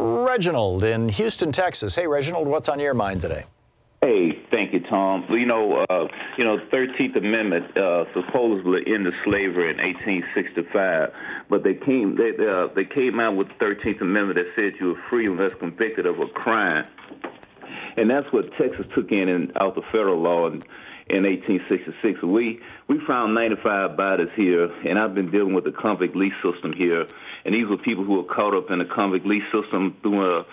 Reginald in Houston, Texas. Hey, Reginald, what's on your mind today? Hey, thank you, Tom. Well, the 13th Amendment supposedly ended slavery in 1865, but they came out with the 13th Amendment that said you were free unless convicted of a crime, and that's what Texas took out the federal law in 1866. We found 95 bodies here, and I've been dealing with the convict lease system here, and these were people who were caught up in the convict lease system when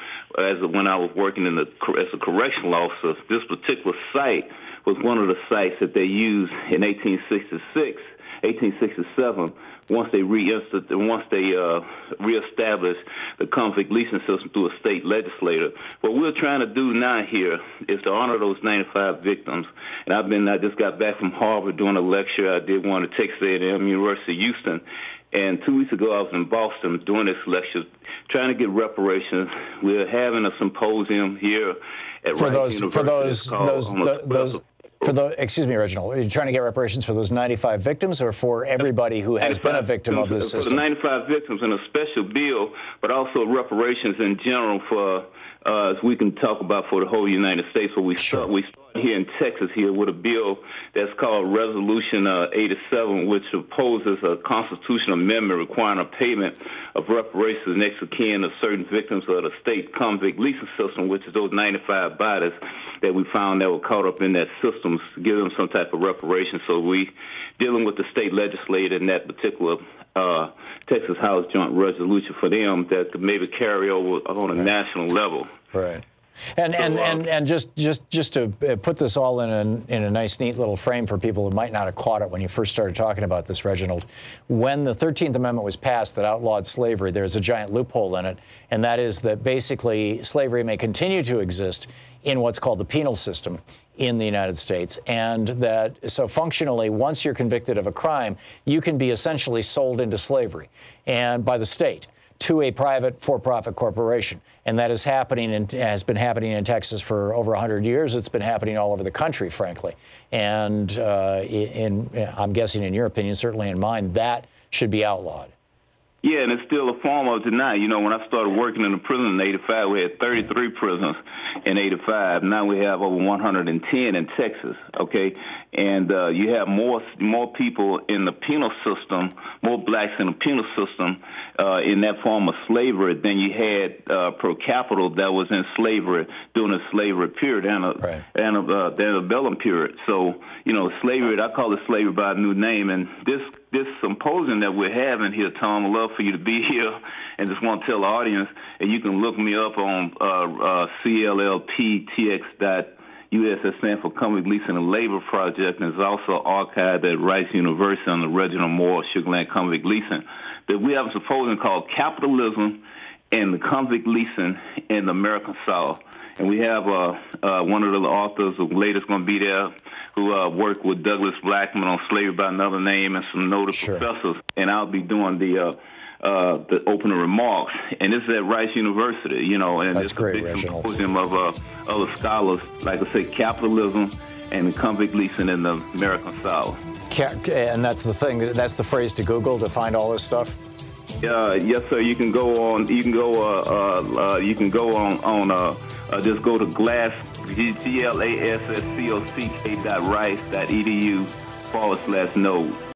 I was working as a correctional officer. This particular site was one of the sites that they used in 1867. Once they reestablished the convict leasing system through a state legislature. What we're trying to do now here is to honor those 95 victims. And I just got back from Harvard doing a lecture. I did one at Texas A&M, University of Houston. And 2 weeks ago, I was in Boston doing this lecture, trying to get reparations. We're having a symposium here at Rice University. Excuse me, Reginald, are you trying to get reparations for those 95 victims or for everybody who has been a victim of this system? For the 95 victims in a special bill, but also reparations in general for, as we can talk about for the whole United States. So we start here in Texas here with a bill that's called Resolution 87, which opposes a constitutional amendment requiring a payment of reparations next of kin of certain victims of the state convict leasing system, which is those 95 bodies that we found that were caught up in that system, to give them some type of reparation. So we dealing with the state legislature in that particular Texas House Joint Resolution for them that could maybe carry over on a national level. Right. And just to put this all in a nice, neat little frame for people who might not have caught it when you first started talking about this, Reginald, when the 13th Amendment was passed that outlawed slavery, there's a giant loophole in it, and that is that basically slavery may continue to exist in what's called the penal system in the United States, and that so functionally, once you're convicted of a crime, you can be essentially sold into slavery and by the state to a private for-profit corporation. And that is happening and has been happening in Texas for over 100 years. It's been happening all over the country, frankly. And I'm guessing in your opinion, certainly in mine, that should be outlawed. Yeah, and it's still a form of deny. You know, when I started working in the prison in 85, we had 33 prisons in 85. Now we have over 110 in Texas, okay? And you have more people in the penal system, more blacks in the penal system in that form of slavery than you had per capita that was in slavery during the slavery period and the antebellum period. So, you know, slavery, I call it slavery by a new name. And this symposium that we're having here, Tom, I'd love for you to be here and just want to tell the audience, and you can look me up on CLLPTX.us. That stands for Convict Leasing and Labor Project, and it's also archived at Rice University on the Reginald Moore Sugarland Convict Leasing. That we have a symposium called Capitalism and the Convict Leasing in the American South. And we have one of the authors who later is going to be there who worked with Douglas Blackman on Slavery by Another Name and some noted professors. And I'll be doing the opening remarks. And this is at Rice University, you know. And that's great, a big Reginald. Symposium of other scholars, like I say, capitalism and convict leasing in the American South. And that's the thing. That's the phrase to Google to find all this stuff. Yes, sir. You can go on. You can go on. Just go to glasscock.rice.edu/node.